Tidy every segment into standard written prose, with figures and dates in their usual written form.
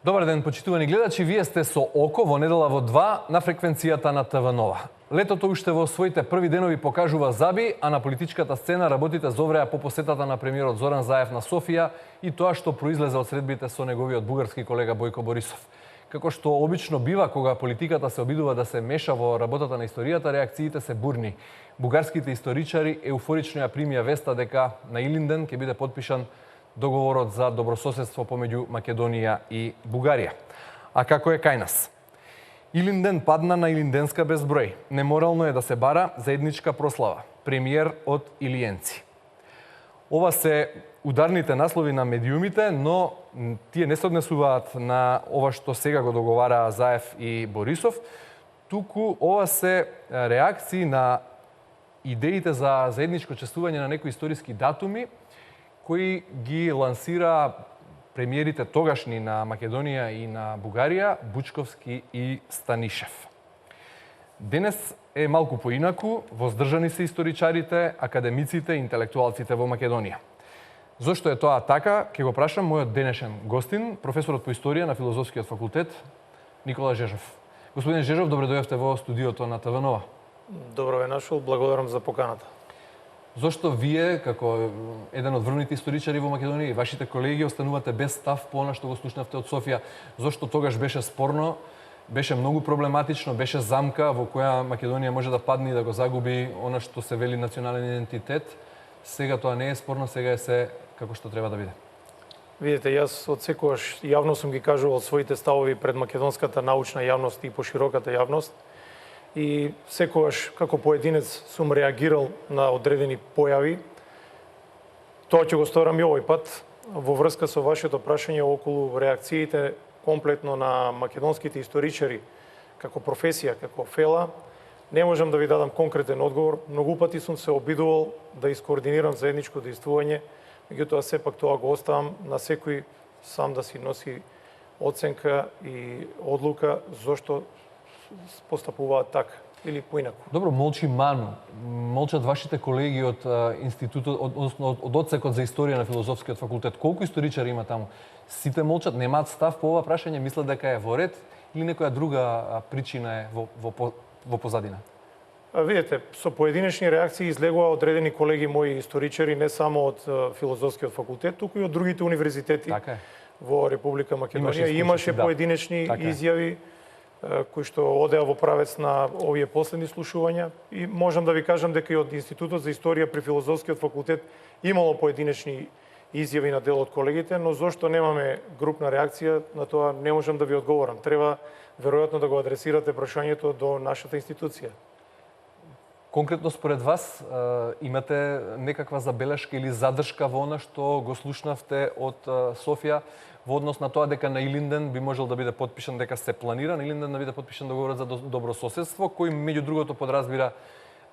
Добар ден, почитувани гледачи, вие сте со Око во недела во 2 на фреквенцијата на ТВ Нова. Летото уште во своите први денови покажува заби, а на политичката сцена работите зовреа по посетата на премиерот Зоран Заев на Софија и тоа што произлезе од средбите со неговиот бугарски колега Бојко Борисов. Како што обично бива кога политиката се обидува да се меша во работата на историјата, реакциите се бурни. Бугарските историчари еуфорично ја примија веста дека на Илинден ќе биде подпишан договорот за добрососедство помеѓу Македонија и Бугарија. А како е кај нас? Илинден падна на илинденска безброј. Неморално е да се бара заедничка прослава. Премиер од илиенци. Ова се ударните наслови на медиумите, но тие не се однесуваат на ова што сега го договараа Заев и Борисов, туку ова се реакции на идеите за заедничко чествување на некои историски датуми кои ги лансира премиерите тогашни на Македонија и на Бугарија, Бучковски и Станишев. Денес е малку поинаку, воздржани се историчарите, академиците и интелектуалците во Македонија. Зошто е тоа така, ќе го прашам мојот денешен гостин, професорот по историја на Филозофскиот факултет Никола Жежов. Господин Жежов, добре дојавте во студиото на ТВ Нова. Добро ве нашол, благодарам за поканата. Зошто вие, како еден од врвните историчари во Македонија и вашите колеги, останувате без став по она што го слушнавте од Софија? Зошто тогаш беше спорно, беше многу проблематично, беше замка во која Македонија може да падне и да го загуби она што се вели национален идентитет? Сега тоа не е спорно, сега е се како што треба да биде. Видите, јас од секогаш јавно сум ги кажувал своите ставови пред македонската научна јавност и пошироката јавност. И секогаш како поединец сум реагирал на одредени појави. Тоа ќе го сторам и овој пат во врска со вашето прашање околу реакциите комплетно на македонските историчари како професија, како фела. Не можам да ви дадам конкретен одговор. Многу пати сум се обидувал да искоординирам заедничко действување, меѓутоа сепак тоа го оставам на секој сам да си носи оценка и одлука зошто постапуваат така или поинаку. Добро, молчи Ману. Молчат вашите колеги од институтот, односно од одсекот за историја на Филозофскиот факултет. Колку историчари има таму? Сите молчат, немаат став по ова прашање, мислат дека е во ред или некоја друга причина е во позадина? Видете, со поединечни реакции излегува одредени колеги мои историчари не само од Филозофскиот факултет, туку и од другите универзитети така во Република Македонија. Имаше поединечни изјави кои што одеа во правец на овие последни слушувања и можам да ви кажам дека и од Институтот за историја при Филозофскиот факултет имало поединечни изјави на дел од колегите, но зошто немаме групна реакција на тоа не можам да ви одговорам. Треба веројатно да го адресирате прашањето до нашата институција. Конкретно според вас имате некаква забелешка или задршка во она што го слушнавте од Софија во однос на тоа дека на Илинден би можел да биде подпишан, дека се планира на Илинден да биде подпишан договорот за добрососедство, кој меѓу другото подразбира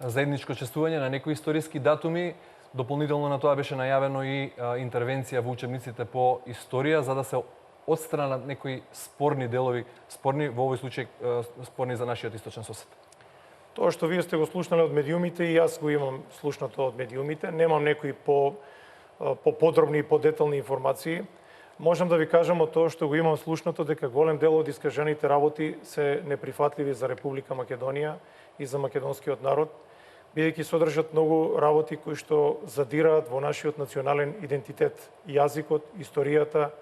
заедничко чествување на некои историски датуми. Дополнително на тоа беше најавено и интервенција во учебниците по историја за да се отстранат некои спорни делови, спорни во овој случај спорни за нашиот источен сосед. Тоа што вие сте го слушнали од медиумите и јас го имам слушнато од медиумите, немам некои подробни и подетални информации. Можам да ви кажам од тоа што го имам слушнато дека голем дел од искажаните работи се неприфатливи за Република Македонија и за македонскиот народ, бидејќи содржат многу работи кои што задираат во нашиот национален идентитет, јазикот, историјата,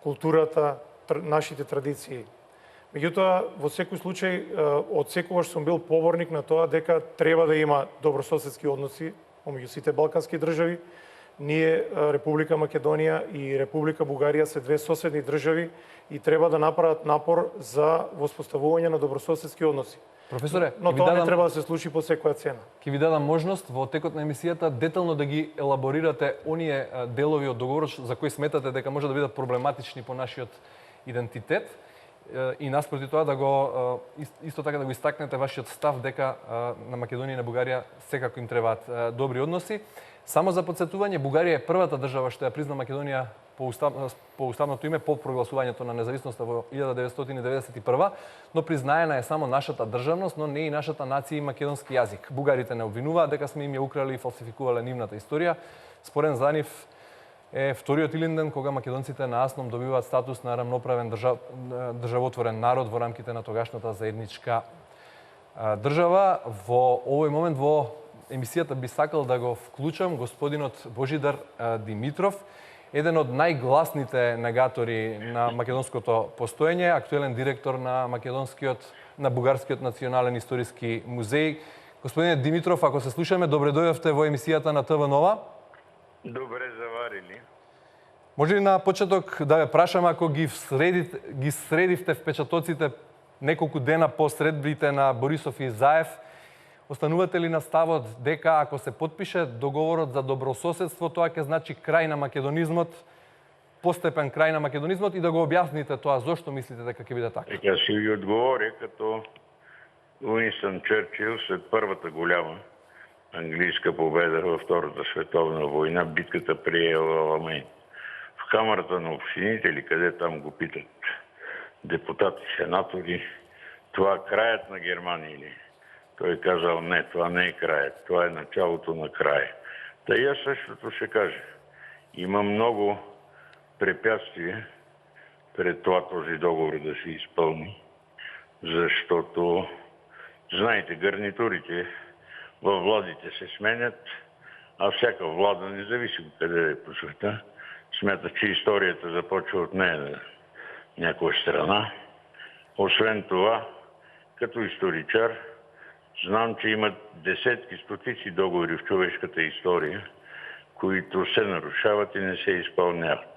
културата, нашите традиции. Меѓутоа, во секој случај, од секогаш сум бил поборник на тоа дека треба да има добрососедски односи помеѓу сите балкански држави. Ние, Република Македонија и Република Бугарија се две соседни држави и треба да направат напор за воспоставување на добрососедски односи. Професоре, но тоа не треба да се случи по секоја цена. Ќе ви дадам можност во текот на емисијата детално да ги елаборирате оние делови од договорот за кои сметате дека може да бидат проблематични по нашиот идентитет и наспроти тоа да го исто така да го истакнете вашиот став дека на Македонија и на Бугарија секако им требаат добри односи. Само за подсетување, Бугарија е првата држава што ја призна Македонија по уставното име по прогласувањето на независноста во 1991, но признаена е само нашата државност, но не и нашата нација и македонски јазик. Бугарите не обвинуваат дека сме им ја украли и фалсификувале нивната историја. Според за нив е вториот Илинден кога македонците на Асном добиваат статус на рамноправен државотворен народ во рамките на тогашната заедничка држава. Во овој момент во емисијата би сакал да го вклучам господинот Божидар Димитров, еден од најгласните негатори на македонското постоење, актуелен директор на Бугарскиот национален историски музеј. Господине Димитров, ако се слушаме, добре дојдовте во емисијата на ТВ Нова. Добре заварили. Може ли на почеток да ве прашам, ако ги средивте впечатоците неколку дена по средбите на Борисов и Заев, останувате ли на ставот дека ако се потпише договорот за добрососедство, тоа ќе значи крај на македонизмот, постепен крај на македонизмот, и да го објасните тоа, зошто мислите дека ќе биде така? Ја си ви одговоря като Уинстън Чърчил след първата голяма английска победа във Втората световна война, битката при Аламейн. В камерата на общините или къде там го питат депутати, сенатори, това е краят на Германия или? Той казал, не, това не е краят, това е началото на края. Та и аз същото ще кажа. Има много препятствия пред това този договор да се изпълни, защото, знаете, гарнитурите във владите се сменят, а всяка влада, независимо къде е по света, смята, че историята започва от нея на някоя страна. Освен това, като историчар, знам, че имат десетки, стотици договори в човешката история, които се нарушават и не се изпълняват.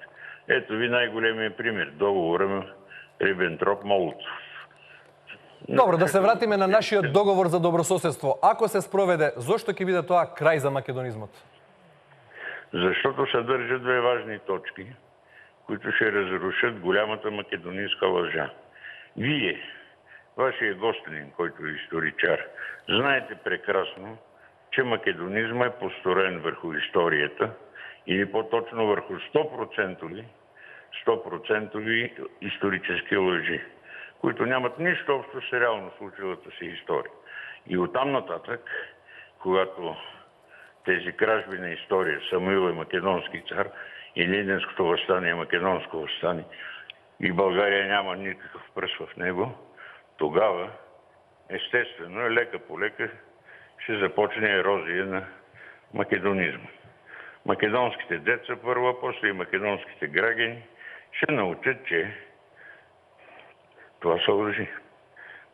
Ето ви най-големият пример. Договора Рибентроп-Молотов. Добро, да се вратиме на нашиот договор за добрососедство. Ако се спроведе, зошто ќе биде тоа крај за македонизмот? Защото съдържа две важни точки, които ще разрушат голямата македонийска лъжа. Вие, вашия гостенин, който е историчар, знаете прекрасно, че македонизма е построен върху историята, или по-точно върху 100% исторически лъжи, които нямат нищо общо с реално случилата си история. И оттам нататък, когато тези кражби на история, Самуил е македонски цар, и Лиденското въстание е македонско въстание, и България няма никакъв пръст в него, тогава, естествено, лека по лека ще започне ерозия на македонизма. Македонските деца първо, после и македонските граждани ще научат, че това са лъжи,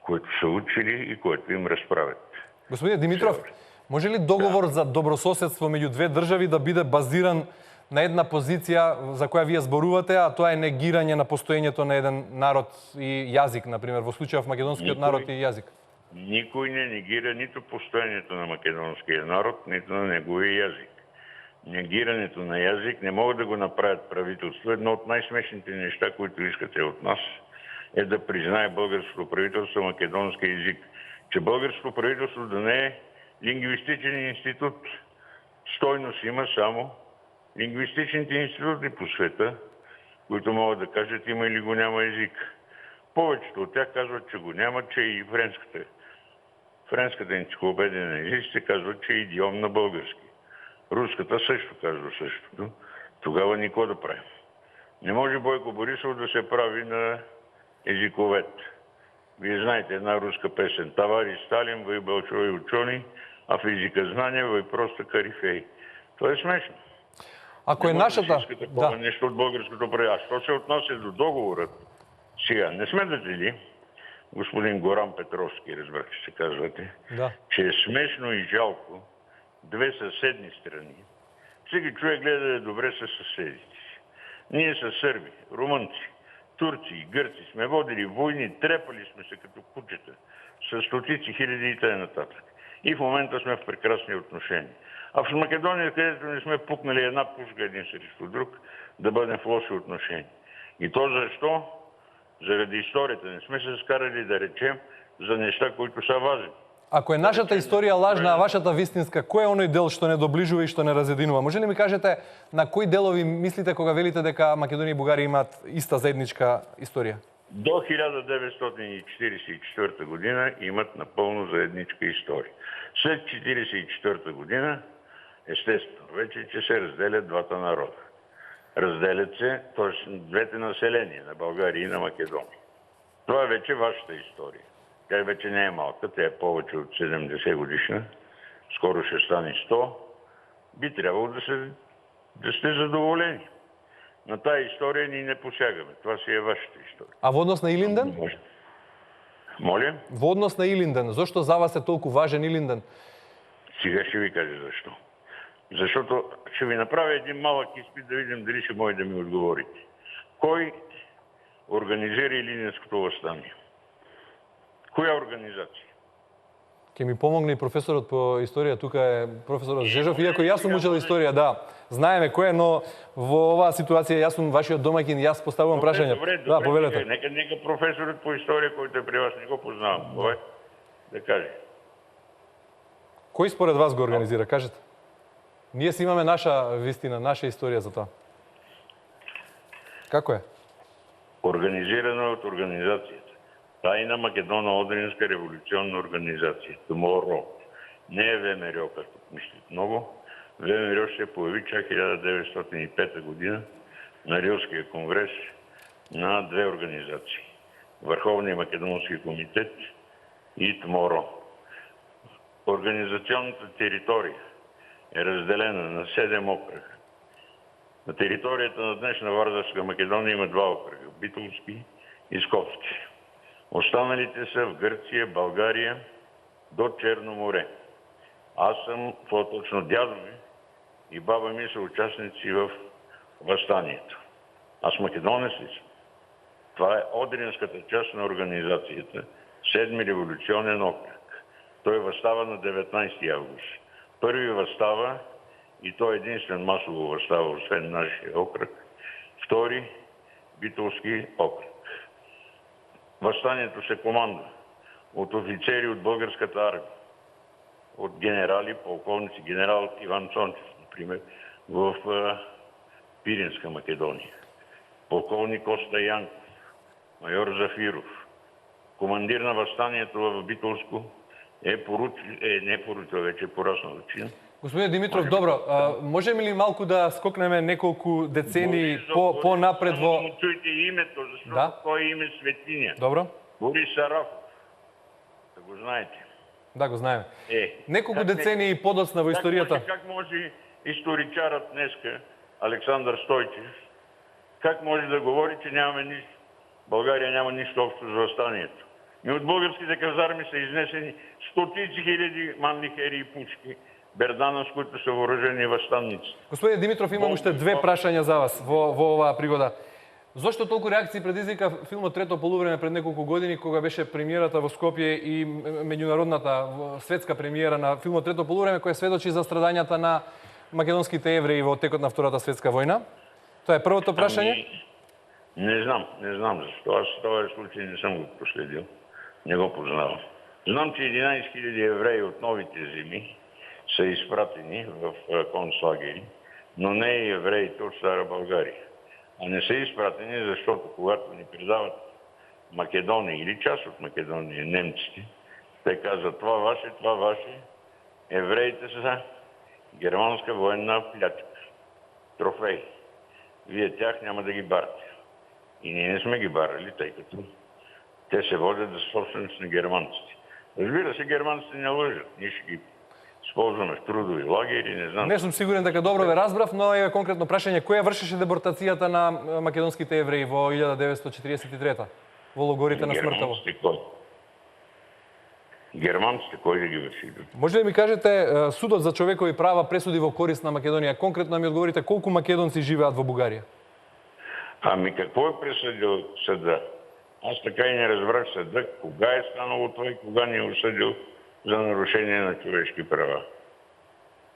които са учили и които им разправят. Господин Димитров, може ли договор за добрососедство меѓу две држави да биде базиран на една позиција за која вие зборувате, а тоа е негирање на постоењето на еден народ и јазик, например, во случајов македонскиот народ и јазик? Никой не негира нито постоењето на македонския народ, нито на неговия язик. Негирането на язик не могат да го направят правителство. Едно от най-смешните неща, които искате от нас, е да признае българското правителство македонски език. Че българското правителство да не е лингвистичен институт. Стойност има само лингвистичните институти по света, които могат да кажат има или го няма език. Повечето от тях казват, че го няма, че и френската енциклопедия на езиците казват, че е идиом на български. Руската също казва същото. Тогава никой да правим. Не може Бойко Борисов да се прави на езиковед. Вие знаете една руска песен. Товарищ Сталин, вы большой ученый, а в езикознание вы просто корифей. Това е смешно. Ако е нашата... Да. Нещо от българското право. А що се отнася до договорът? Сега, не смятате ли, господин Горан Петровски, разбрах, че се казвате, че е смешно и жалко две съседни страни. Всеки човек гледа да е добре със съседите си. Ние са сърби, румънци, турци и гърци сме водили войни, трепали сме се като кучета с стотици хиляди и т.н. И в момента сме в прекрасни отношения. А в Македония, където не сме пукнали една пушка един срещу друг, да бъдем в лоши отношения. И то защо? Заради историята. Не сме се скарали да речем за неща, които са важни. Ако е нашата историја лажна, а вашата вистинска, кој е оној дел што не доближува и што не разединува? Може ли ми кажете на кои делови мислите кога велите дека Македонија и Бугарија имаат иста заедничка историја? До 1944 година имат напълно заедничка история. След 1944 година, естествено, вече че се разделят двата народа. Разделят се, т.е. двете населения на България и на Македония. Това е вече вашата история. Тя вече не е малка, тя е повече от 70 годишна. Скоро ще стане 100. Би трябвало да сте задоволени. На тая история ние не посягаме. Това си е вашата история. А во однос на Илинден? Моля? Во однос на Илинден. Зошто за вас е толку важен Илинден? Сега ще ви кажа защо. Защото ще ви направя един малък изпит да видим дали ще може да ми отговорите. Кой организира Илинденското въстание? Коя организация? Ке ми помогне и професорот по историја, тука е професорот Жежов, иако јас сум учел историја, да. Знаеме кој е, но во оваа ситуација јас сум вашиот домаќин, јас поставувам прашање. Добре, да, повелете. Нека професорот по историја, којто е при вас, не го познавам, да каже. Кој според вас го организира, кажете? Ние си имаме наша вистина, наша историја за тоа. Како е? Организирано е од организацијата. Тајна Македоно-Одринска революционна организација, ТМОРО. Не е ВМРО, както мислят много. ВМРО се появи чак 1905 година на Рилския конгрес на две организации. Върховния македонски комитет и ТМОРО. Организационната територия е разделена на 7 окръга. На територията на днешна Вардарска Македония има 2 окръга – Битолски и Скопски. Останалите са в Гърция, България до Черно море. Аз съм, по-точно дядо ми и баба ми са участници в въстанието. Аз македонец ли съм? Това е Одринската част на организацията, 7-ми революционен окръг. Той възстава на 19 август. Първи възстава, и той единствен масово възстава, освен нашия окръг. Втори Битолски окръг. Въстанието се командва от офицери от българската армия, от генерали, полковници, генерал Иван Цончев, например, в Пиринска Македония, полковник Коста Янков, майор Зафиров. Командир на въстанието в Битолско не поручил, вече е пораснал чин. Господин Димитров, добро, можеме ли малку да скокнеме неколку децени по-напред во... Само да му чуйте името, защото да? той име светиня. Добро. Борис Сарафов. Да го знаете. Да, го знаеме. Неколку децени подоцна во историјата. Как може историчарът днеска, Александър Стойчев, как може да говори, че нямаме нищо? България няма нищо общо с въстанието. И от българските казарми са изнесени стотици хиляди манни хери и пушки, Бердана, с които са въоръжени въстанници. Господин Димитров, имам уште две прашања за вас во оваа пригода. Зошто толку реакции предизвика филмот Трето полувреме пред неколку години, кога беше премиерата во Скопје и меѓународната светска премиера на филмот Трето полувреме, која сведочи за страдањата на македонските евреи во текот на Втората светска војна? Тоа е првото прашање. Не знам защо. Аз този случай не съм го проследил. Не го познавам. Знам, че 11 000 евреи от новите земи са изпратени в концлагери, но не и евреите от Стара България. А не са изпратени, защото когато ни предават Македония или част от Македония, немците, те казват това ваше, евреите са германска военна плячка, трофей. Вие тях няма да ги барате. И ние не сме ги барали, тъй като те се водят за собственост на германците. Разбира се, германците не лъжат. Ние ще ги използваме в трудови лагери, не знам. Не сум сигурен дека добро ве разбрав, но е конкретно прашање. Која вршеше депортацијата на македонските евреи во 1943 во логорите на смртта? Германците кој да ги врши? Може ли ми кажете, судот за човекови права пресуди во корист на Македонија? Конкретно ми одговорите колку македонци живеат во Бугарија? Ами какво е пресъдил съда? Аз така и не разбрах съда кога е станало това и кога ни е осъдил за нарушение на човешки права.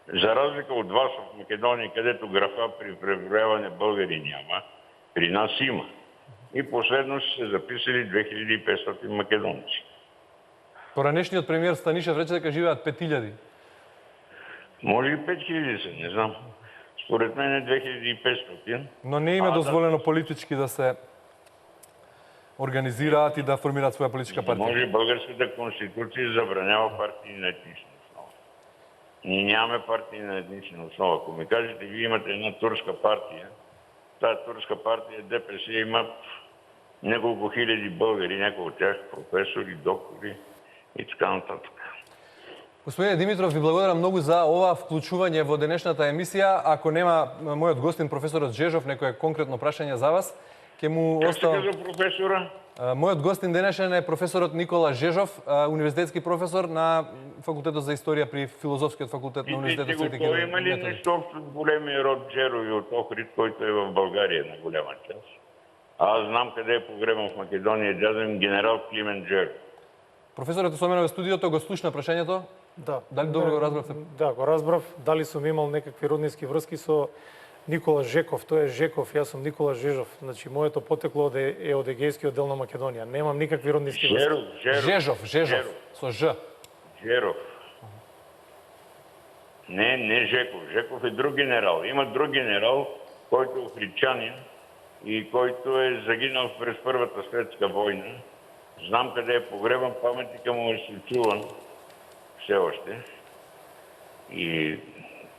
За разлика от вас в Македония, където графа при преброяване българи няма, при нас има. И последно са се записали 2500 македонци. Поранешниот премиер Станишев рече дека живеат 5000. Може и 5000 са, не знам. Според мен е 2500. Но не им е дозволено политички да се организираат и да формираат своја политичка партија. Може българската конституция забранява партии на етнична основа. Ние нямаме партии на етнична основа. Ако ми кажете, вие имате една турска партия, тая турска партия ДПС има няколко хиляди българи, някои от тях професори, доктори и така нататък. Господине Димитров, ви благодарам многу за ова вклучување во денешната емисија. Ако нема мојот гостин професорот Жежов некое конкретно прашање за вас, ќе му Как се оставам. казва професора? Мојот гостин денешен е професорот Никола Жежов, универзитетски професор на факултетот за историја при филозофскиот факултет на универзитетот Свети Той Кирил има ли Методи. нещо общо с големия род Джерови от Охрид, който е в България на голяма част? Аз знам къде е погребан в Македония дяден генерал Климент Джеров. Професорот спомена во студиото, го слушна прашањето? Да. Дали добро го разбравте? Да, го разбрав. Дали сум имал некакви роднински врски со Никола Жеков, тој е Жеков, јас сум Никола Жежов. Значи, моето потекло е од егејскиот дел на Македонија. Немам никакви роднински врски. Жежов, со Ж. Джеров. Не Жеков. Жеков е друг генерал. Има друг генерал, който е охридчанин и който е загинал през Първата светска война. Знам къде е погребан, паметника му е чуван все още. И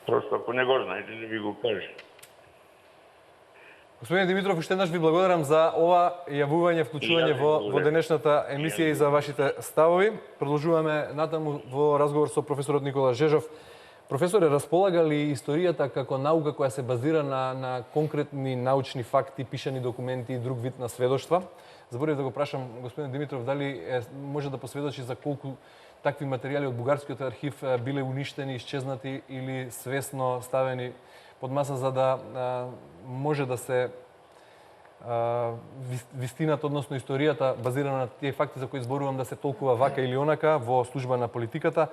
просто ако не го знаете, да ви го кажа. Господин Димитров, уште еднаш ви благодарам за ова јавување, вклучување во денешната емисија и за вашите ставови. Продолжуваме натаму во разговор со професорот Никола Жежов. Професоре, располага ли историјата како наука која се базира на конкретни научни факти, пишани документи и друг вид на сведоштва? Заборев да го прашам господин Димитров дали може да посведочи за колку такви материјали од бугарскиот архив биле уништени, исчезнати или свесно ставени под маса за да може да се вистината, односно историјата базирана на тие факти за кои зборувам да се толкува вака или онака во служба на политиката.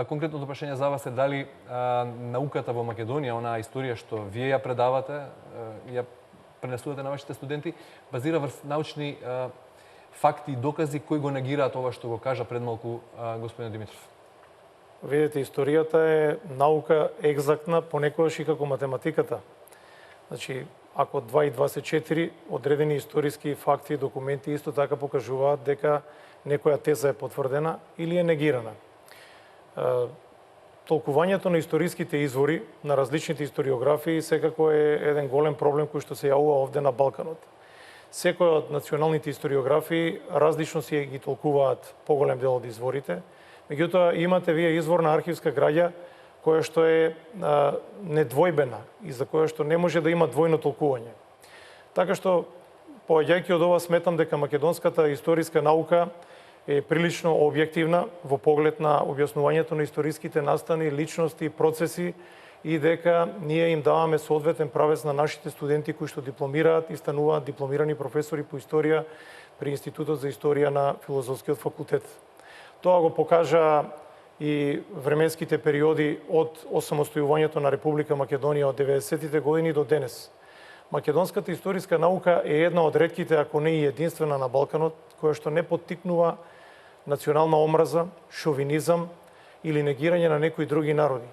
Конкретното прашање за вас е дали науката во Македонија, онаа историја што вие ја предавате, ја пренесувате на вашите студенти, базира врз научни факти и докази кои го негираат ова што го кажа пред малку господин Димитров. Видете, историјата е наука екзактна, понекогаш и како математиката. Значи, ако 2 и 2 се 4, одредени историски факти и документи исто така покажуваат дека некоја теза е потврдена или е негирана. Толкувањето на историските извори, на различните историографии, секако е еден голем проблем кој што се јавува овде на Балканот. Секој од националните историографии различно си ги толкуваат поголем дел од изворите. Меѓутоа, имате вие извор на архивска граѓа која што е недвојбена и за која што не може да има двојно толкување. Така што, поаѓајќи од ова, сметам дека македонската историска наука е прилично објективна во поглед на објаснувањето на историските настани, личности, процеси и дека ние им даваме соодветен правец на нашите студенти кои што дипломираат и стануваат дипломирани професори по историја при Институтот за историја на Филозофскиот факултет. Тоа го покажа и временските периоди од осамостојувањето на Република Македонија од 90-тите години до денес. Македонската историска наука е една од ретките, ако не и единствена на Балканот, која што не поттикнува национална омраза, шовинизам или негирање на некои други народи.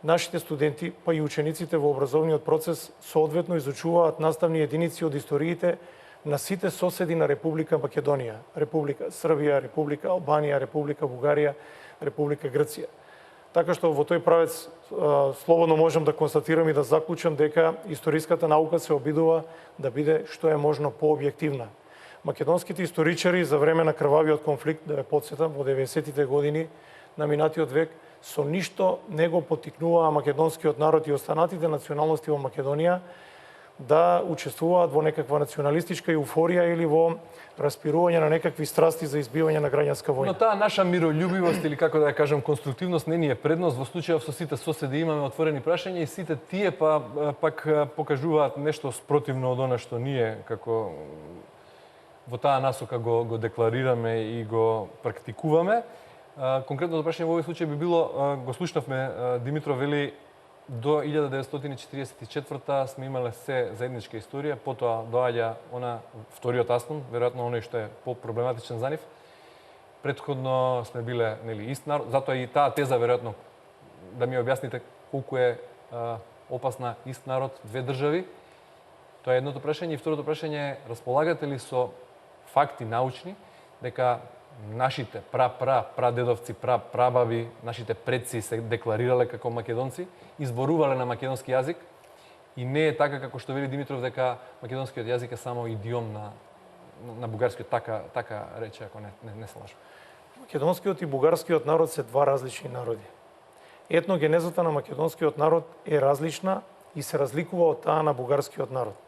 Нашите студенти, па и учениците во образовниот процес соодветно изучуваат наставни единици од историите на сите соседи на Република Македонија, Република Србија, Република Албанија, Република Бугарија, Република Грција. Така што во тој правец слободно можам да констатирам и да заклучам дека историската наука се обидува да биде што е можно пообјективна. Македонските историчари за време на крвавиот конфликт, да ве потсетам, во 90-тите години на минатиот век, со ништо не го поттикнуваа македонскиот народ и останатите националности во Македонија да учествуваат во некаква националистичка еуфорија или во распирување на некакви страсти за избивање на граѓанска војна. Но таа наша мирољубивост или како да ја кажам конструктивност не ни е предност. Во случајов со сите соседи имаме отворени прашања и сите тие пак покажуваат нешто спротивно од она што ние како во таа насока го декларираме и го практикуваме. Конкретното прашање во овој случај би било, го слушнавме, Димитров вели, до 1944 сме имале се заедничка историја, потоа доаѓа вториот аспон, веројатно оној што е по-проблематичен за нив. Претходно сме биле ист народ, затоа и таа теза веројатно да ми објасните колку е опасна ист народ, две држави. Тоа е едното прашање и второто прашање е располагате ли со факти научни дека нашите прадедовци, прабаби, нашите предци се декларирале како македонци, изборувале на македонски јазик и не е така како што вели Димитров дека македонскиот јазик е само идиом на бугарскиот, така рече, ако не се лажам. Македонскиот и бугарскиот народ се два различни народи. Етногенезата на македонскиот народ е различна и се разликува од таа на бугарскиот народ.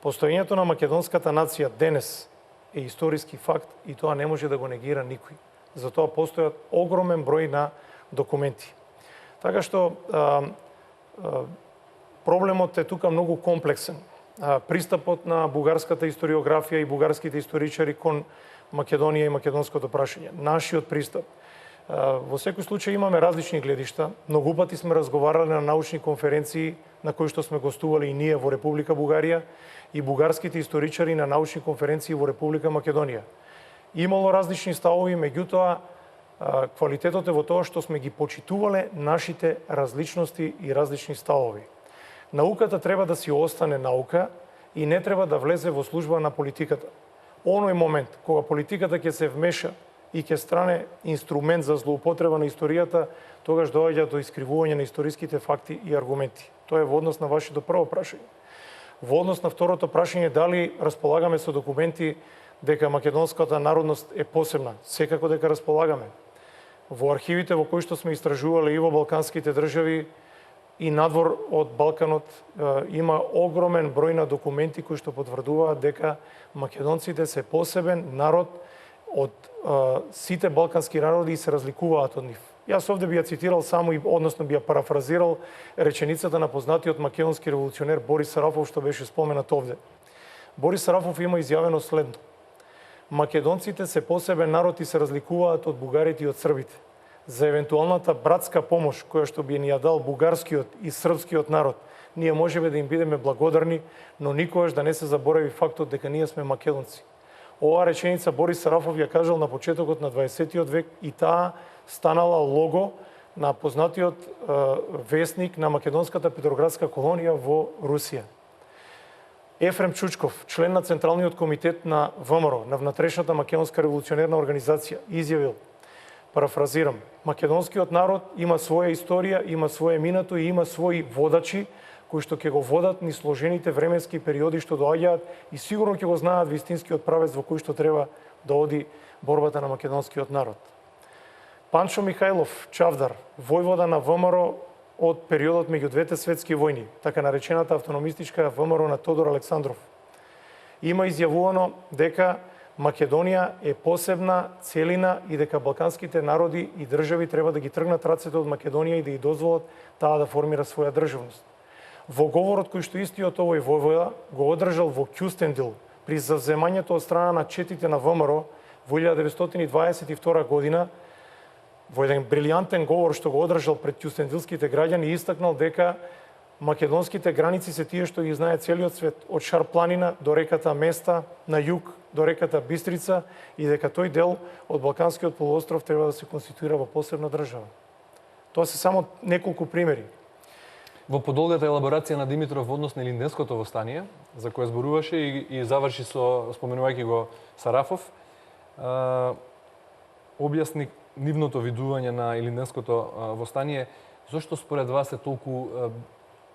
Постоењето на македонската нација денес е историски факт и тоа не може да го негира никој. Затоа постојат огромен број на документи. Така што проблемот е тука многу комплексен. Пристапот на бугарската историографија и бугарските историчари кон Македонија и македонското прашање. Нашиот пристап. Во секој случај имаме различни гледишта. Многу пати сме разговарале на научни конференции на кои што сме гостували и ние во Република Бугарија и бугарските историчари на научни конференции во Република Македонија. Имало различни ставови, меѓутоа квалитетот е во тоа што сме ги почитувале нашите различности и различни ставови. Науката треба да си остане наука и не треба да влезе во служба на политиката. Оној момент кога политиката ќе се вмеша и ќе стране инструмент за злоупотреба на историјата, тогаш доаѓа до искривување на историските факти и аргументи. Тоа е во однос на вашето прво прашање. Во однос на второто прашање, дали располагаме со документи дека македонската народност е посебна? Секако дека располагаме. Во архивите во кои што сме истражувале и во балканските држави и надвор од Балканот има огромен број на документи кои што потврдуваат дека македонците се посебен народ од сите балкански народи и се разликуваат од нив. Јас овде би ја цитирал само, односно би ја парафразирал реченицата на познатиот македонски револуционер Борис Сарафов, што беше споменат овде. Борис Сарафов има изјавено следно: македонците се посебен народ и се разликуваат од бугарите и од србите. За евентуалната братска помош која што би ни ја дал бугарскиот и српскиот народ, ние можеме да им бидеме благодарни, но никогаш да не се заборави фактот дека ние сме македонци. Оваа реченица Борис Сарафов ја кажал на почетокот на 20 век и таа станала лого на познатиот весник на македонската петроградска колонија во Русија. Ефрем Чучков, член на Централниот комитет на ВМРО, на внатрешната македонска револуционерна организација, изјавил, парафразирам: македонскиот народ има своја историја, има свое минато и има своји водачи кои што ќе го водат ни сложените временски периоди што доаѓаат и сигурно ќе го знаат вистинскиот правец во кој што треба да оди борбата на македонскиот народ. Панчо Михајлов Чавдар, војвода на ВМРО од периодот меѓу двете светски војни, така наречената автономистичка ВМРО на Тодор Александров, има изјавувано дека Македонија е посебна целина и дека балканските народи и држави треба да ги тргнат рацете од Македонија и да ја дозволат таа да формира своја државност. Во говорот кој што истиот овој војвода го одржал во Кјустендил при завземањето од страна на четите на ВМРО во 1922 година, во еден брилијантен говор што го одржал пред кјустендилските граѓани, истакнал дека македонските граници се тие што ги знае целиот свет, од Шар планина до реката Места, на југ до реката Бистрица, и дека тој дел од Балканскиот полуостров треба да се конституира во посебна држава. Тоа се само неколку примери. Во подолгата елаборација на Димитров во однос на Илинденското востание, за кое зборуваше и заврши со споменувајќи го Сарафов, објасни нивното видување на Илинденското востание. Зошто според вас е толку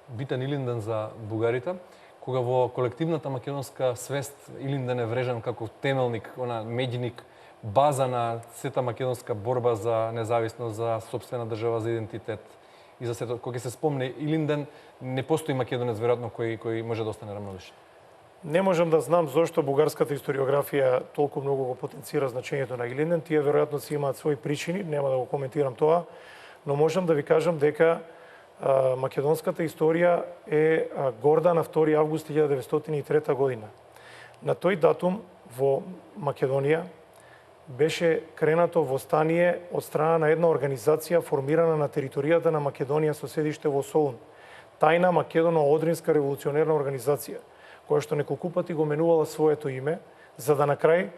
битен Илинден за бугарите, кога во колективната македонска свест Илинден е врежан како темелник, меѓник, база на сета македонска борба за независност, за сопствена држава, за идентитет и за сето. Кога се спомне Илинден, не постои македонец веројатно кој може да остане рамнодушен. Не можам да знам зошто бугарската историографија толку многу го потенцира значењето на Илинден. Тие веројатно си имаат своји причини, нема да го коментирам тоа, но можам да ви кажам дека македонската историја е горда на 2 август 1903 година. На тој датум во Македонија беше кренато востание од страна на една организација формирана на територијата на Македонија со седиште во Солун. Тајна македоно-одринска револуционерна организација, која што неколку пати го менувала своето име, за да на крај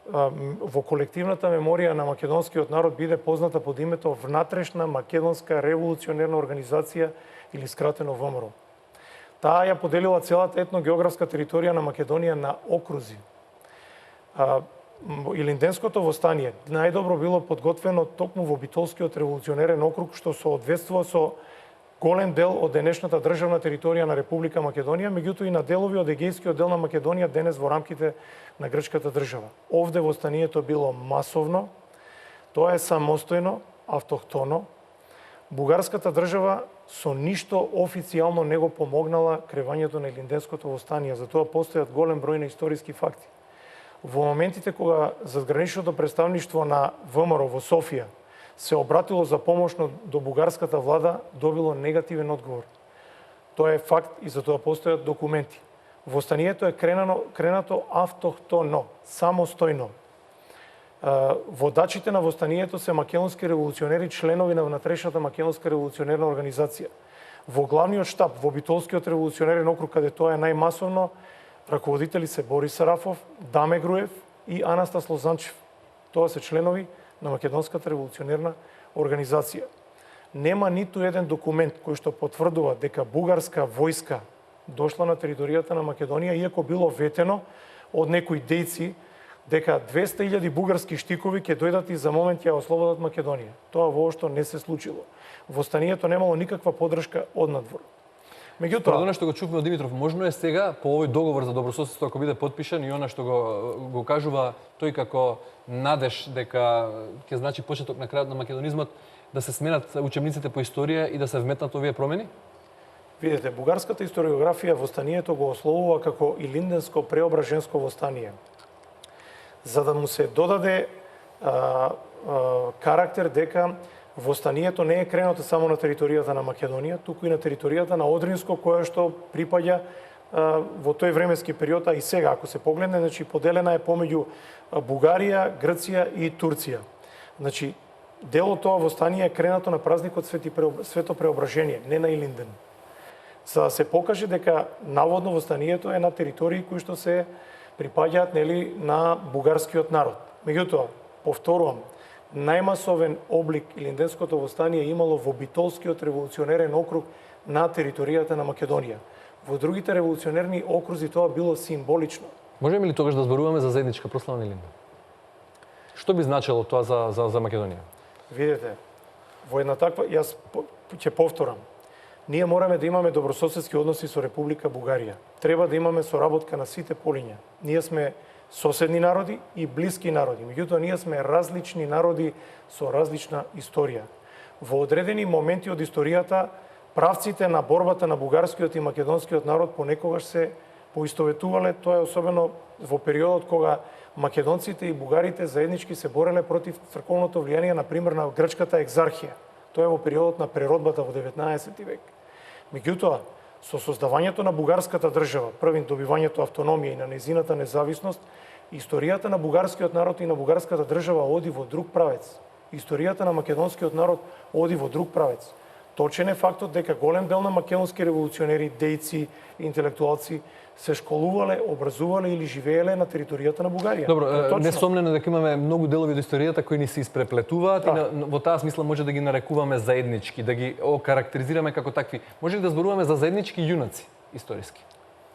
во колективната меморија на македонскиот народ биде позната под името Внатрешна македонска револуционерна организација или скратено ВМРО. Таа ја поделила целата етногеографска територија на Македонија на окрузи. Илинденското востание најдобро било подготвено токму во Битолскиот револуционерен округ, што соодветствува со голем дел од денешната државна територија на Република Македонија, меѓутоа и на делови од егејскиот дел на Македонија денес во рамките на грчката држава. Овде востанието било масовно, тоа е самостојно, автохтоно. Бугарската држава со ништо официјално не го помогнала кревањето на Илинденското востание, затоа постојат голем број на историски факти. Во моментите кога задграничното представништво на ВМРО во Софија се обратило за помош до бугарската влада, добило негативен одговор. Тоа е факт и за тоа постојат документи. Востанието е кренато автохтоно, самостојно. Водачите на востанието се македонски револуционери, членови на внатрешната македонска револуционерна организација. Во главниот штаб, во Битолскиот револуционерен округ, каде тоа е најмасовно, раководители се Борис Сарафов, Даме Груев и Анастас Лозанчев. Тоа се членови на Македонската револуционерна организација. Нема ниту еден документ кој што потврдува дека бугарска војска дошла на територијата на Македонија, иако било ветено од некои дејци дека 200.000 бугарски штикови ќе дојдат и за момент ја ослободат Македонија. Тоа воопшто не се случило. Востанието немало никаква подршка од надвор. Меѓутоа, она што го чувме од Димитров, можно е сега по овој договор за добрососедство ако биде потпишан и она што го кажува тој како надеж дека ќе значи почеток на крајот на македонизмот, да се сменат учебниците по историја и да се вметнат овие промени? Видете, бугарската историографија востанието го ословува како Илинденско преображенско востание. За да му се додаде карактер дека востанието не е кренато само на територијата на Македонија, туку и на територијата на Одринско, која што припаѓа во тој временски период, а и сега, ако се погледне, значи поделена е помеѓу Бугарија, Грција и Турција. Значи, дел од тоа востание е кренато на празникот Свето Преображение, не на Илинден. За да се покаже дека наводно востанието е на територии кои што се припаѓаат на бугарскиот народ. Меѓутоа, повторувам, најмасовен облик Илинденското востание имало во Битолскиот револуционерен округ на територијата на Македонија. Во другите револуционерни окрузи тоа било символично. Можеме ли тогаш да зборуваме за заедничка прослава на Илинден? Што би значило тоа за Македонија? Видете, во една таква, јас ќе повторам, ние мораме да имаме добрососедски односи со Република Бугарија. Треба да имаме соработка на сите полиња. Ние сме соседни народи и блиски народи. Меѓутоа, ние сме различни народи со различна историја. Во одредени моменти од историјата, правците на борбата на бугарскиот и македонскиот народ понекогаш се поистоветувале. Тоа е особено во периодот кога македонците и бугарите заеднички се бореле против црковното влијание, например, на грчката екзархија. Тоа е во периодот на преродбата во 19 век. Меѓутоа, со создавањето на бугарската држава, првин добивањето автономија и на незината независност, историјата на бугарскиот народ и на бугарската држава оди во друг правец. Историјата на македонскиот народ оди во друг правец. Точен е фактот дека голем дел на македонски револуционери, дејци, интелектуалци се школувале, образувале или живееле на територијата на Бугарија. Добро, несомнено дека имаме многу делови од историјата кои ни се испреплетуваат и во таа смисла може да ги нарекуваме заеднички, да ги окарактеризираме како такви. Може ли да зборуваме за заеднички јунаци историски?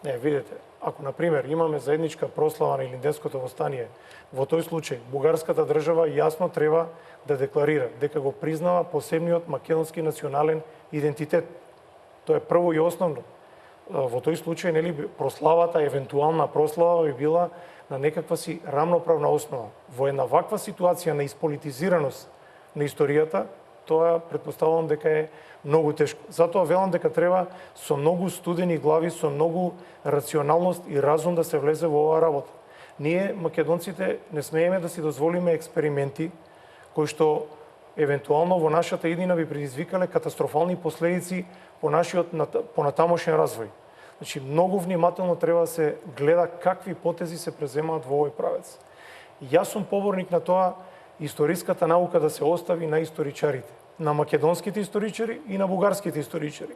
Не, видете, ако на пример имаме заедничка прослава на Илинденското востание, во тој случај бугарската држава јасно треба да декларира дека го признава посебниот македонски национален идентитет. Тоа е прво и основно. Во тој случај, прославата, евентуална прослава би била на некаква си рамноправна основа. Во една ваква ситуација на исполитизираност на историјата, тоа претпоставувам дека е многу тешко. Затоа велам дека треба со многу студени глави, со многу рационалност и разум да се влезе во оваа работа. Ние, македонците, не смееме да си дозволиме експерименти кои што евентуално во нашата иднина би предизвикале катастрофални последици по нашиот понатамошен развој. Значи, многу внимателно треба да се гледа какви потези се преземаат во овој правец. Јас сум поборник на тоа историската наука да се остави на историчарите, на македонските историчари и на бугарските историчари.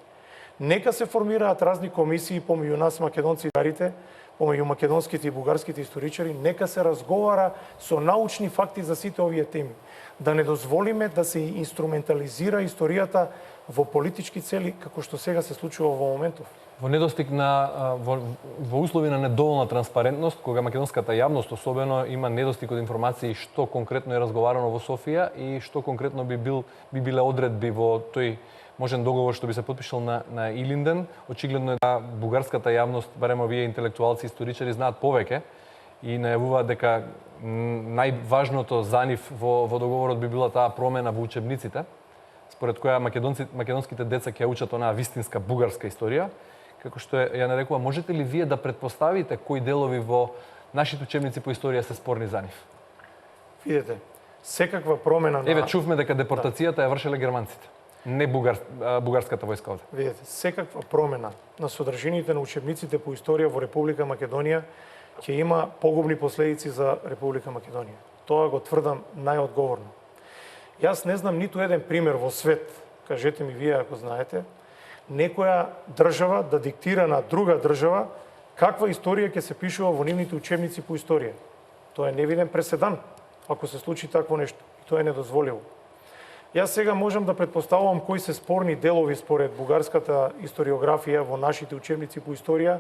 Нека се формираат разни комисии помеѓу нас македонци и помеѓу македонските и бугарските историчари, нека се разговара со научни факти за сите овие теми. Да не дозволиме да се инструментализира историјата во политички цели, како што сега се случува во моментов. Во недостиг во услови на недоволна транспарентност, кога македонската јавност особено има недостиг од информации што конкретно е разговарано во Софија и што конкретно би биле одредби во тој можен договор што би се потпишал на Илинден. Очигледно е да бугарската јавност, барем овие интелектуалци, историчари знаат повеќе и најавуваат дека најважното за нив во договорот би била таа промена во учебниците, според која македонските деца ќе учат онаа вистинска бугарска историја. Како што ја нарекува, можете ли вие да предпоставите кои делови во нашите учебници по историја се спорни за нив? Видете, секаква промена на... Еве, чувме дека депортацијата ја вршеле германците, не бугарската војска овде. Видете, секаква промена на содржините на учебниците по историја во Република Македонија ќе има погубни последици за Република Македонија. Тоа го тврдам најодговорно. Јас не знам ниту еден пример во свет, кажете ми вие ако знаете, некоја држава да диктира на друга држава каква историја ќе се пишува во нивните учебници по историја. Тоа е невиден преседан, ако се случи такво нешто. И тоа е недозволиво. Јас сега можам да предпоставувам кои се спорни делови според бугарската историографија во нашите учебници по историја,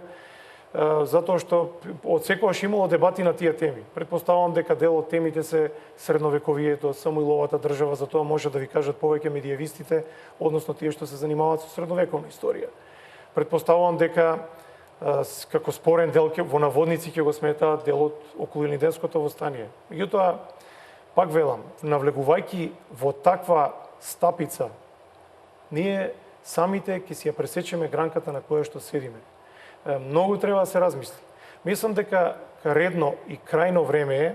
затоа што од секогаш имало дебати на тие теми. Предпоставувам дека дел од темите се средновековието, Самуиловата држава, за тоа може да ви кажат повеќе медиевистите, односно тие што се занимаваат со средновековна историја. Предпоставувам дека како спорен дел во наводници ќе го сметаат делот околу Илинденското восстание. Меѓутоа, пак велам, навлегувајќи во таква стапица, ние самите ќе си ја пресечеме гранката на која што седиме. Многу треба да се размисли. Мислам дека редно и крајно време е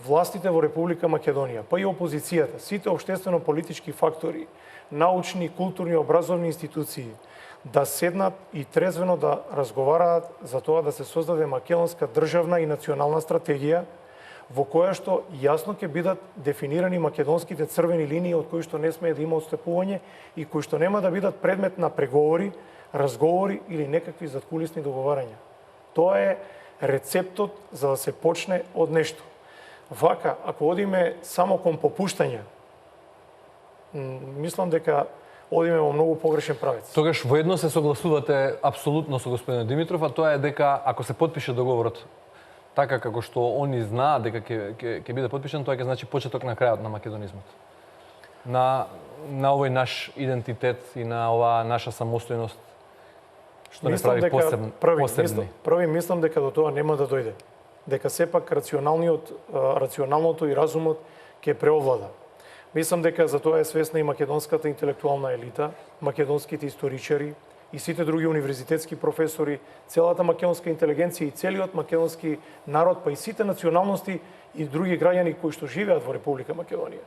властите во Република Македонија, па и опозицијата, сите општествено-политички фактори, научни, културни, образовни институции, да седнат и трезвено да разговараат за тоа да се создаде македонска државна и национална стратегија, во која што јасно ќе бидат дефинирани македонските црвени линии од кои што не смее да има отстапување и кои што нема да бидат предмет на преговори, разговори или некакви заткулисни договарања. Тоа е рецептот за да се почне од нешто. Вака, ако одиме само кон попуштање, мислам дека одиме во многу погрешен правец. Тогаш воедно се согласувате апсолутно со господин Димитров, а тоа е дека ако се потпише договорот така како што они знаат дека ќе биде потпишан, тоа ќе значи почеток на крајот на македонизмот. На овој наш идентитет и на оваа наша самостојност што не прави посебни. Први мислам дека до тоа нема да дојде. Дека сепак рационалното и разумот ќе преовлада. Мислам дека за тоа е свесна и македонската интелектуална елита, македонските историчари и сите други универзитетски професори, целата македонска интелигенција и целиот македонски народ, па и сите националности и други граѓани кои што живеат во Република Македонија.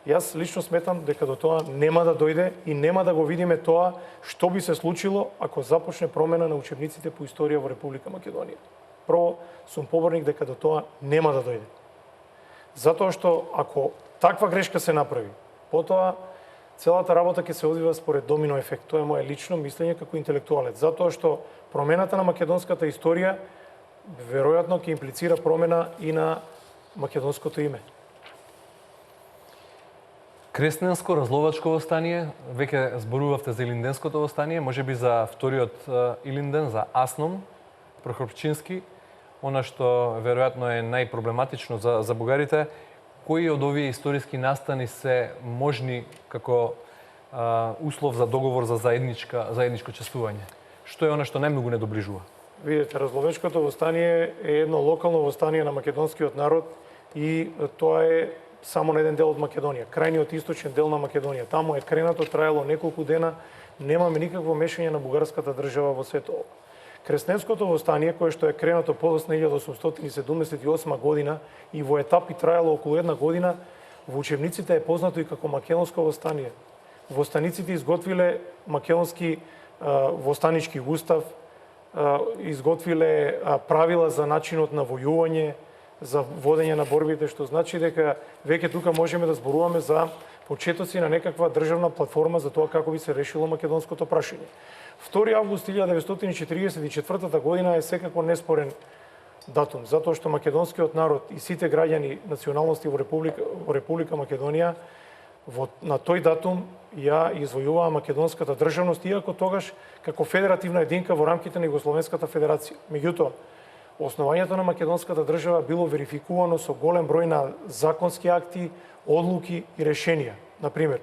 Јас лично сметам дека до тоа нема да дојде и нема да го видиме тоа што би се случило ако започне промена на учебниците по историја во Република Македонија. Прво, сум поборник дека до тоа нема да дојде. Затоа што ако таква грешка се направи, потоа целата работа ќе се одвива според домино ефект. Тоа е моje лично мислење како интелектуалец. Затоа што промената на македонската историја веројатно ќе имплицира промена и на македонското име. Кресненско разловачко восстание, веќе зборувавте за Илинденското восстание, можеби за вториот Илинден, за Асном, Прохорчински, она што веројатно е најпроблематично за бугарите. Кои од овие историски настани се можни како услов за договор за заедничко чествување? Што е она што најмногу не доближува? Видете, разловечкото восстание е едно локално восстание на македонскиот народ и тоа е само на еден дел од Македонија, крајниот источен дел на Македонија. Таму е кренато, траело неколку дена, немаме никакво мешање на бугарската држава во сето ова. Кресненското восстание, кое што е кренато подоцна 1878 година и во етапи траело околу една година, во учебниците е познато и како македонско восстание. Восстаниците изготвиле македонски восстанички устав, изготвиле правила за начинот на војување, за водење на борбите, што значи дека веќе тука можеме да зборуваме за почетоци на некаква државна платформа за тоа како би се решило македонското прашање. 2 август 1944 година е секако неспорен датум, затоа што македонскиот народ и сите граѓани националности во Република Македонија на тој датум ја извојуваа македонската државност, иако тогаш како федеративна единка во рамките на Југословенската федерација. Меѓутоа, основањето на македонската држава било верификувано со голем број на законски акти, одлуки и решенија. Например,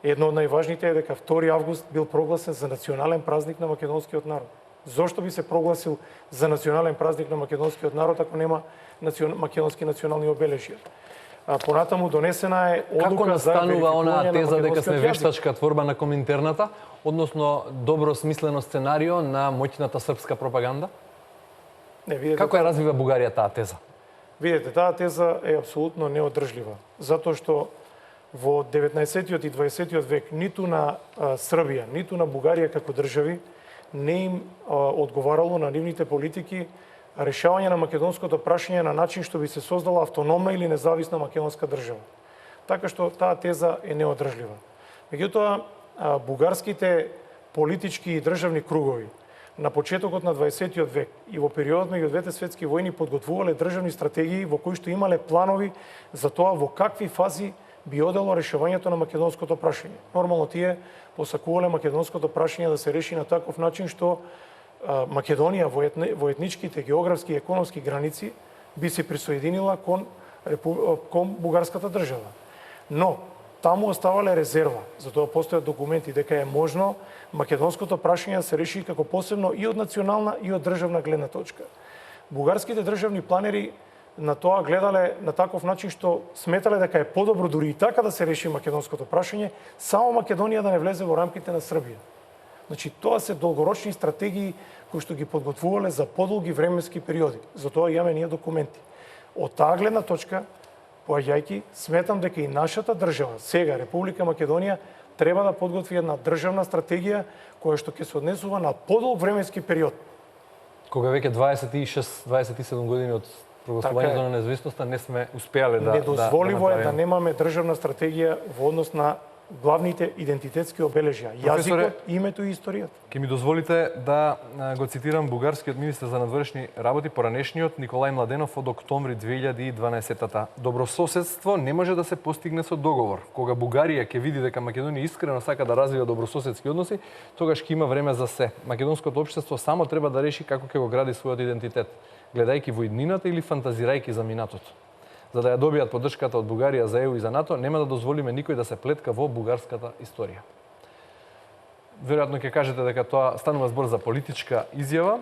Едно од најважните е дека 2 август бил прогласен за национален празник на македонскиот народ. Зошто би се прогласил за национален празник на македонскиот народ ако нема македонски национални обележја? Понатаму донесена е Како одлука за настанува онаа верификување на теза дека сме македонскиот јазик. вештачка творба на Коминтерната, односно добро смислено сценарио на моќната српска пропаганда? Не, видете, Како ја развива Бугарија таа теза? Видете, таа теза е апсолутно неодржлива, затоа што во 19-тиот и 20-тиот век ниту на Србија, ниту на Бугарија како држави не им одговарало на нивните политики решавање на македонското прашање на начин што би се создала автономна или независна македонска држава. Така што таа теза е неодржлива. Меѓутоа, бугарските политички и државни кругови на почетокот на 20-тиот век и во периодот меѓу двете светски војни подготвувале државни стратегии во кои што имале планови за тоа во какви фази би одело решавањето на македонското прашање. Нормално тие посакувале македонското прашање да се реши на таков начин што Македонија во етничките, географски и економски граници би се присоединила кон бугарската држава. Но таму оставале резерва, затоа постојат документи дека е можно македонското прашање да се реши како посебно и од национална и од државна гледна точка. Бугарските државни планери на тоа гледале на таков начин што сметале дека е подобро дури и така да се реши македонското прашање, само Македонија да не влезе во рамките на Србија. Значи, тоа се долгорочни стратегии кои што ги подготвувале за подолги временски периоди. Затоа имаме ние документи. Од таа гледна точка, поаѓајќи, сметам дека и нашата држава, сега Република Македонија, треба да подготви една државна стратегија која што ќе се однесува на подолг временски период. Кога веќе 26-27 години од прогласувањето на независноста не сме успеале да недозволиво е да немаме државна стратегија во однос на главните идентитетски обележја, јазикот, името и историјата. Ке ми дозволите да го цитирам бугарскиот министер за надворешни работи, поранешниот Николај Младенов од октомври 2012-та. Добрососедство не може да се постигне со договор. Кога Бугарија ќе види дека Македонија искрено сака да развива добрососедски односи, тогаш ќе има време за се. Македонското општество само треба да реши како ќе го гради својот идентитет, гледајќи во иднината или фантазирајќи за минатото. За да ја добијат поддршката од Бугарија за ЕУ и за НАТО, нема да дозволиме никој да се плетка во бугарската историја. Веројатно ќе кажете дека тоа станува збор за политичка изјава.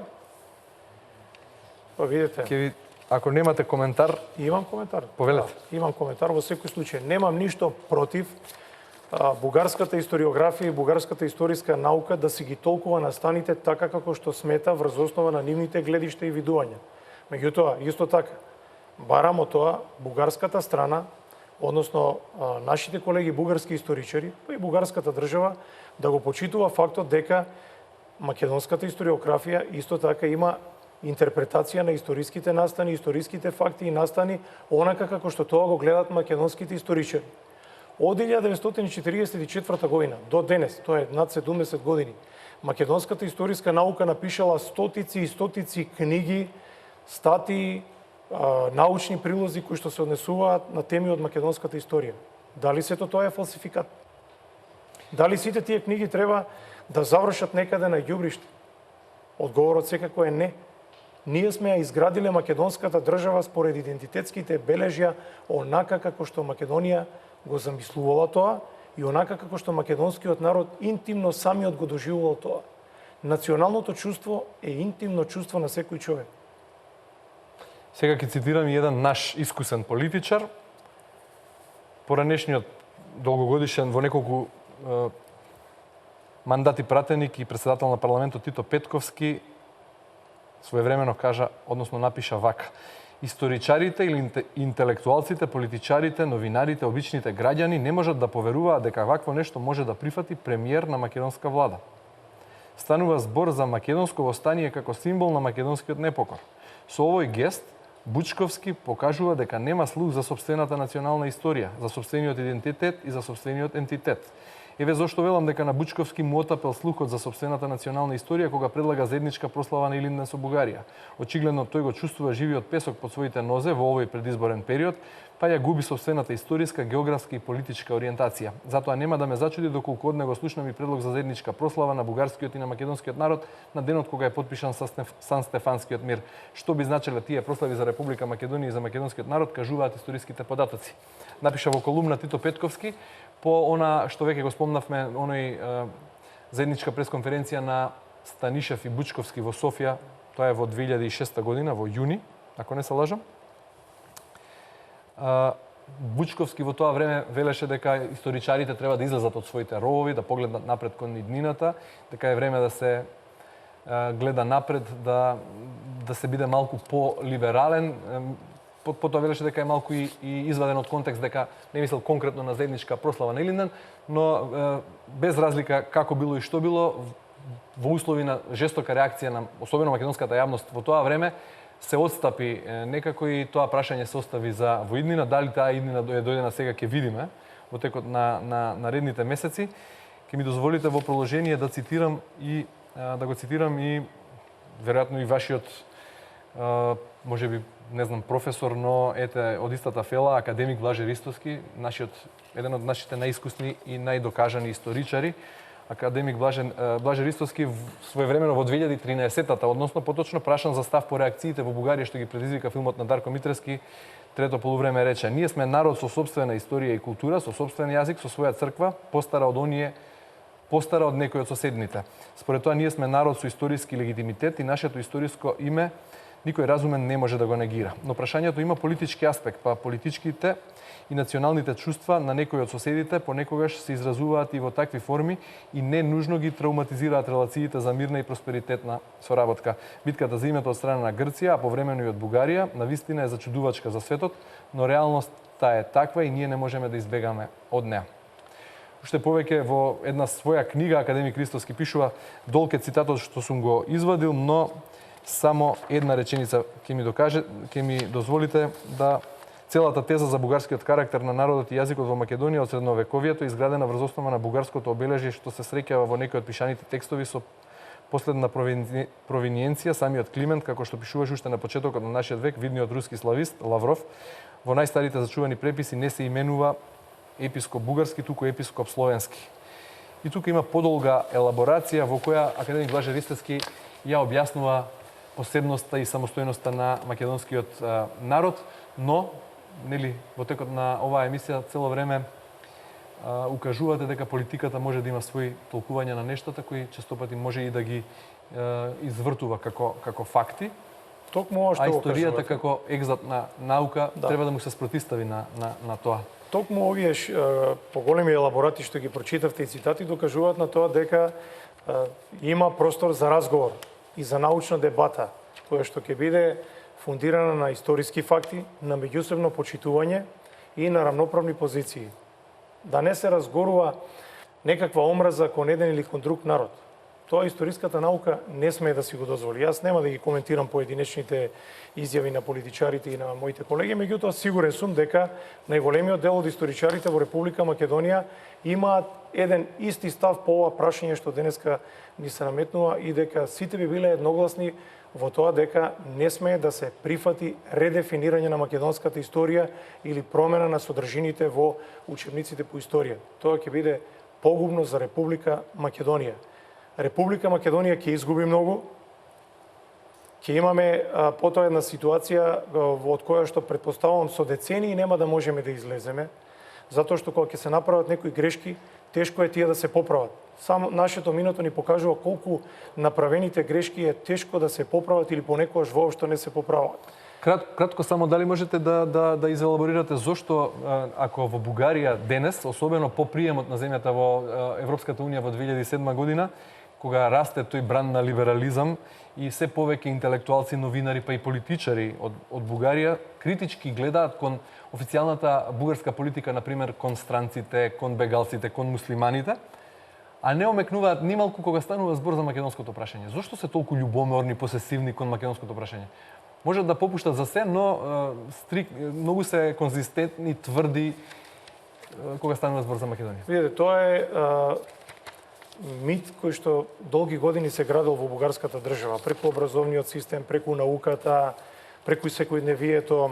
Па видите. Ако немате коментар, имам коментар. Повелете. Да, имам коментар во секој случај. Немам ништо против бугарската историографија и бугарската историска наука да си ги толкува настаните така како што смета врз основа на нивните гледишта и видувања. Меѓутоа, исто така, барам од тоа бугарската страна, односно нашите колеги бугарски историчари, па и бугарската држава, да го почитува фактот дека македонската историографија исто така има интерпретација на историските настани, историските факти и настани, онака како што тоа го гледат македонските историчари. Од 1944 година до денес, тоа е над 70 години, македонската историска наука напишала стотици и стотици книги, статии, научни прилози кои што се однесуваат на теми од македонската историја. Дали сето тоа е фалсификат? Дали сите тие книги треба да завршат некаде на ѓубриште? Одговорот секако е не. Ние сме ја изградиле македонската држава според идентитетските бележја онака како што Македонија го замислувала тоа и онака како што македонскиот народ интимно самиот го доживувал тоа. Националното чувство е интимно чувство на секој човек. Сега ќе цитирам и еден наш искусен политичар, поранешниот долгогодишен во неколку мандати пратеник и председател на парламентот Тито Петковски своевремено кажа, односно напиша вака: историчарите или интелектуалците, политичарите, новинарите, обичните граѓани не можат да поверуваат дека вакво нешто може да прифати премиер на македонска влада. Станува збор за македонско востание како символ на македонскиот непокор. Со овој гест Бучковски покажува дека нема слух за сопствената национална историја, за сопствениот идентитет и за сопствениот ентитет. Еве зошто велам дека на Бучковски му отапел слухот за сопствената национална историја кога предлага заедничка прослава на Илинден со Бугарија. Очигледно тој го чувствува живиот песок под своите нозе во овој предизборен период, па ја губи сопствената историска, географска и политичка ориентација. Затоа нема да ме зачуди доколку од него слушнам и предлог за заедничка прослава на бугарскиот и на македонскиот народ на денот кога е подпишан Сан Стефанскиот мир. Што би значеле тие прослави за Република Македонија и за македонскиот народ, кажуваат историските податоци. Напиша во колумна Тито Петковски, по она што веќе го спомнавме, оној заедничка пресконференција на Станишев и Бучковски во Софија, тоа е во 2006 година, во јуни, ако не се лажам. Бучковски во тоа време велеше дека историчарите треба да излезат од своите ровови, да погледнат напред кон иднината, дека е време да се гледа напред, да се биде малку по-либерален. Потоа велеше дека е малку и изваден од контекст, дека не мислел конкретно на заедничка прослава на Илинден, но без разлика како било и што било, во услови на жестока реакција на особено македонската јавност во тоа време, се отстапи некако и тоа прашање се остави за во иднина. Дали таа иднина дојдена сега ќе видиме во текот на наредните месеци. Ќе ми дозволите во продолжение да го цитирам и веројатно и вашиот можеби не знам професор, но ете од истата фела академик Блаже Ристовски, еден од нашите најискусни и најдокажани историчари. Академик Блаже Ристовски своевремено во 2013-та, односно поточно прашан за став по реакциите во Бугарија што ги предизвика филмот на Дарко Митрески, трето полувреме рече: "Ние сме народ со сопствена историја и култура, со сопствен јазик, со своја црква, постара од некој од соседните. Според тоа ние сме народ со историски легитимитет и нашето историско име никој разумен не може да го негира. Но прашањето има политички аспект, па политичките и националните чувства на некои од соседите понекогаш се изразуваат и во такви форми и не нужно ги травматизираат релациите за мирна и просперитетна соработка. Битката за името од страна на Грција, а повремено и од Бугарија, навистина е зачудувачка за светот, но реалноста е таква и ние не можеме да избегаме од неа." Уште повеќе во една своја книга академик Ристовски пишува, долг е цитатот што сум го извадил, но само една реченица ќе ми дозволите да целата теза за бугарскиот карактер на народот и јазикот во Македонија од средновековието изградена врз основа на бугарското обележје што се среќава во некои од пишаните текстови со последна провиниенција, самиот Климент, како што пишуваше уште на почетокот на нашиот век, видниот руски славист Лавров, во најстарите зачувани преписи не се именува епископ бугарски, туку епископ словенски. И тука има подолга елаборација во која академик Блаже Ристовски ја објаснува посебноста и самостојноста на македонскиот народ, но нели во текот на оваа емисија цело време укажувате дека политиката може да има свои толкувања на нештата кои честопати може и да ги извртува како факти. Токму а историјата како екзактна наука треба да му се спротистави на тоа. Токму овие поголеми елаборати што ги прочитавте и цитати докажуваат на тоа дека има простор за разговор и за научна дебата, која што ќе биде фундирана на историски факти, на меѓусебно почитување и на рамноправни позиции. Да не се разгорува некаква омраза кон еден или кон друг народ. Тоа историската наука не смее да си го дозволи. Јас нема да ги коментирам поединечните изјави на политичарите и на моите колеги, меѓутоа сигурен сум дека најголемиот дел од историчарите во Република Македонија имаат еден исти став по ова прашање што денеска ни се наметнува и дека сите би биле едногласни во тоа дека не смее да се прифати редефинирање на македонската историја или промена на содржините во учебниците по историја. Тоа ќе биде погубно за Република Македонија. Република Македонија ќе изгуби многу, ќе имаме потоа една ситуација од која што предпоставувам со децении нема да можеме да излеземе, затоа што кога ќе се направат некои грешки, тешко е тие да се поправат. Само нашето минато ни покажува колку направените грешки е тешко да се поправат или понекогаш воопшто не се поправат. Кратко само дали можете да изелаборирате зошто ако во Бугарија денес, особено по приемот на земјата во Европската унија во 2007 година, кога расте тој бран на либерализам и се повеќе интелектуалци, новинари па и политичари од Бугарија критички гледаат кон официјалната бугарска политика, например кон странците, кон бегалците, кон муслиманите, а не омекнуваат нималку кога станува збор за македонското прашање. Зошто се толку љубоморни, посесивни кон македонското прашање? Можат да попуштат за се, но многу се конзистентни, тврди кога станува збор за Македонија. Видете, тоа е мит кој што долги години се градил во бугарската држава, преку образовниот систем, преку науката, преку секојдневието,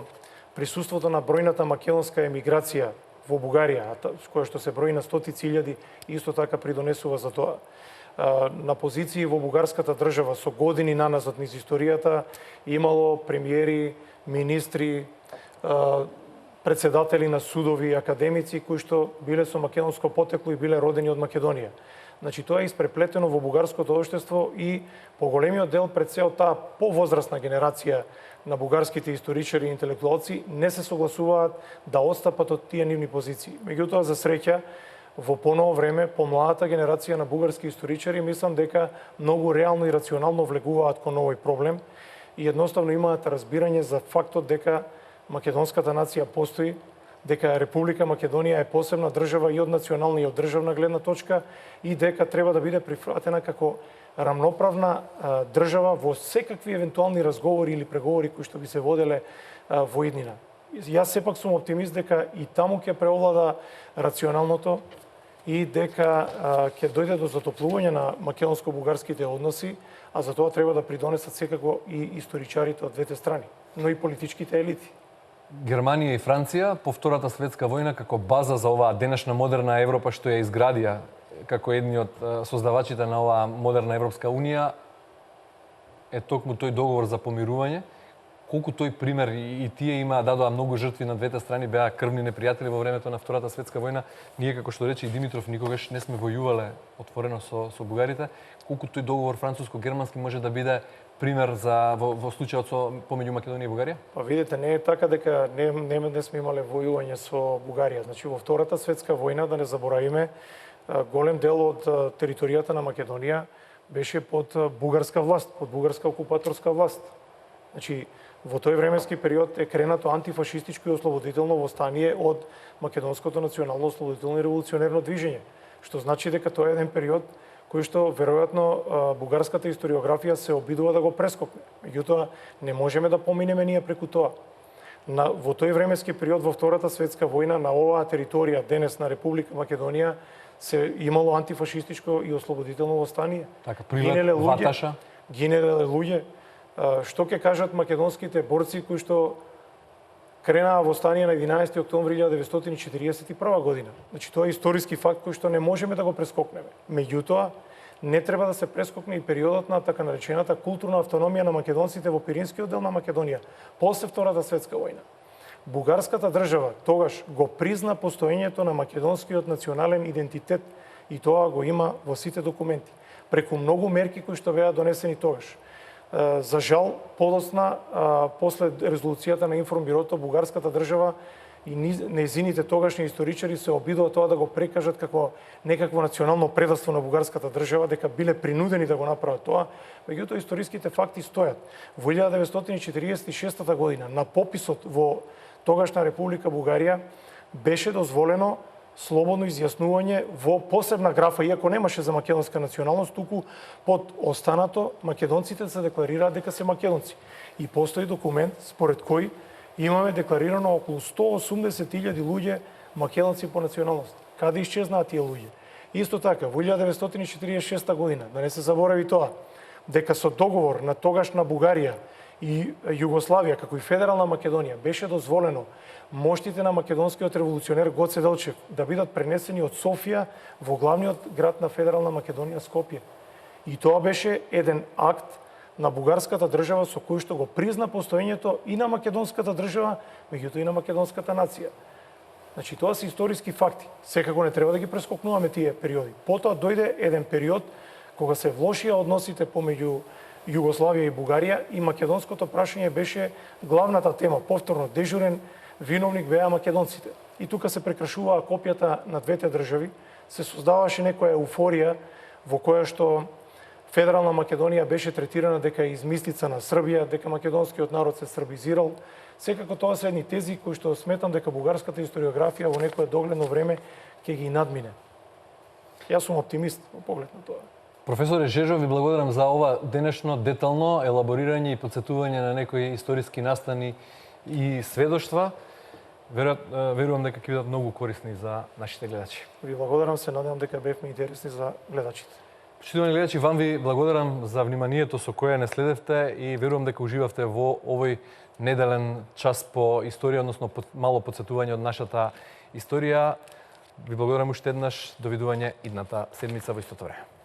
присуството на бројната македонска емиграција во Бугарија, која што се брои на стотици илјади, исто така придонесува за тоа. На позиции во бугарската држава со години наназад низ историјата имало премиери, министри, председатели на судови и академици кои што биле со македонско потекло и биле родени од Македонија. Значи, тоа е испреплетено во бугарското општество и поголемиот дел пред се од таа повозрастна генерација на бугарските историчари и интелектуалци не се согласуваат да отстапат од тие нивни позиции. Меѓутоа, за среќа, во поново време, помладата генерација на бугарски историчари, мислам дека многу реално и рационално влегуваат кон овој проблем и едноставно имаат разбирање за фактот дека македонската нација постои, дека Република Македонија е посебна држава и од национална и од државна гледна точка и дека треба да биде прифатена како рамноправна држава во секакви евентуални разговори или преговори кои што би се воделе во иднина. Јас сепак сум оптимист дека и таму ќе преовлада рационалното и дека ќе дојде до затоплување на македонско-бугарските односи, а за тоа треба да придонесат секако и историчарите од двете страни, но и политичките елити. Германија и Франција по Втората светска војна како база за оваа денешна модерна Европа што ја изградија како едни од создавачите на оваа модерна Европска унија е токму тој договор за помирување. Колку тој пример и тие дадоа многу жртви на двете страни, беа крвни непријатели во времето на Втората светска војна. Ние, како што рече и Димитров, никогаш не сме војувале отворено со бугарите. Колку тој договор француско-германски може да биде пример за во случајот со помеѓу Македонија и Бугарија? Па видите, не е така дека не сме имале војување со Бугарија. Значи во Втората светска војна, да не заборавиме, голем дел од територијата на Македонија беше под бугарска власт, под бугарска окупаторска власт. Значи, во тој временски период е кренато антифашистичко и ослободително востание од македонското национално ослободително и револуционерно движење, што значи дека тоа е еден период кој што веројатно бугарската историографија се обидува да го прескокне. Меѓутоа, не можеме да поминеме ние преку тоа. Во тој временски период во Втората светска војна на оваа територија денес на Република Македонија се имало антифашистичко и ослободително востание. Така, прилет Ваташа. Гинеле луѓе. Што ќе кажат македонските борци кои што кренаа востание на 11 октомври 1941 година. Значи, тоа е историски факт кој што не можеме да го прескокнеме. Меѓутоа, не треба да се прескокне и периодот на така наречената културна автономија на македонците во Пиринскиот дел на Македонија, после Втората светска војна. Бугарската држава тогаш го призна постоењето на македонскиот национален идентитет и тоа го има во сите документи, преку многу мерки кои што беа донесени тогаш. За жал, подоцна, после резолуцијата на Информбирото, бугарската држава и нејзините тогашни историчари се обидува тоа да го прекажат како некакво национално предавство на бугарската држава, дека биле принудени да го направат тоа, меѓутоа историските факти стојат. Во 1946 година на пописот во тогашна Република Бугарија беше дозволено слободно изјаснување во посебна графа, иако немаше за македонска националност, туку под останато македонците се декларираат дека се македонци. И постои документ според кој имаме декларирано околу 180.000 луѓе македонци по националност. Каде исчезнаат тие луѓе? Исто така, во 1946 година, да не се заборави тоа, дека со договор на тогашна Бугарија и Југославија, како и Федерална Македонија, беше дозволено моштите на македонскиот револуционер Гоце Делчев да бидат пренесени од Софија во главниот град на Федерална Македонија Скопје. И тоа беше еден акт на бугарската држава со кој што го призна постоењето и на македонската држава, меѓутоа и на македонската нација. Значи, тоа се историски факти. Секако не треба да ги прескокнуваме тие периоди. Потоа дојде еден период кога се влошија односите помеѓу Југославија и Бугарија и македонското прашање беше главната тема. Повторно, дежурен виновник беа македонците. И тука се прекршуваа копијата на двете држави, се создаваше некоја еуфорија во која што Федерална Македонија беше третирана дека е измислица на Србија, дека македонскиот народ се србизирал. Секако тоа се едни тези кои што сметам дека бугарската историографија во некое догледно време ќе ги надмине. Јас сум оптимист во поглед на тоа. Професоре Жежов, ви благодарам за ова денешно детално елаборирање и подсетување на некои историски настани и сведоштва. Верувам дека ќе бидат многу корисни за нашите гледачи. Ви благодарам, се надевам дека бевме интересни за гледачите. Почитувани гледачи, вам ви благодарам за вниманието со кое не следевте и верувам дека уживавте во овој неделен час по историја, односно мало подсетување од нашата историја. Ви благодарам уште еднаш, довидување идната седмица во истото време.